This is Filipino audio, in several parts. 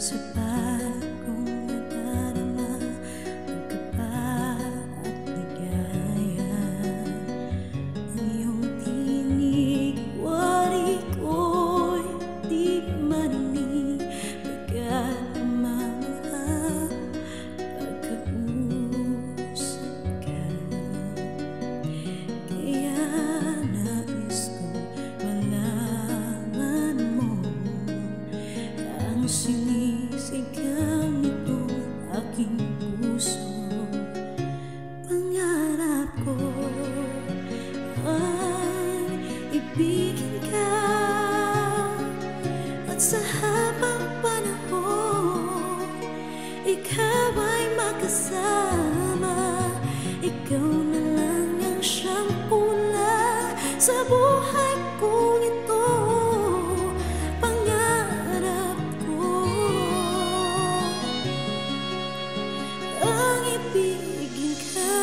sa bagong nadarama, pagkapal at ligaya. Ang iyong tinig, wari ko'y di marinig, bagat mamahal pagkausap ka. Kaya nais ko malaman mo ang sinisigaw nito aking puso. Pangarap ko ay ibigin ka, at sa habang panahon ikaw ay makasama. Ikaw na lang ang siyang kulang sa buhay kong ito. Pangarap ko ang ibigin ka.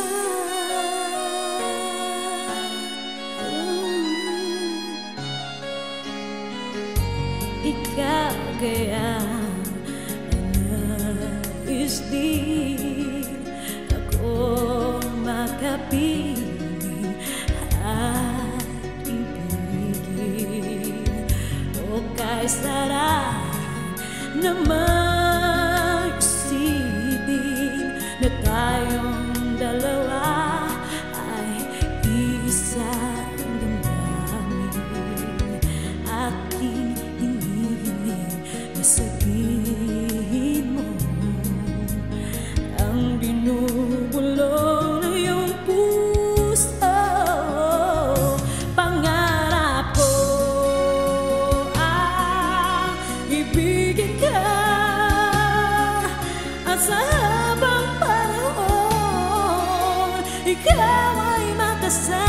Ikaw kaya nais din ako makapiling at ibigin. O kay sarap naman isipin na tayong dalawa ay isang damdamin. Aking hinihiling na sabihin mo ang binubulong na iyong puso. Pangarap ko ang ibigin ka, at sa habang panahon ikaw ay makasama.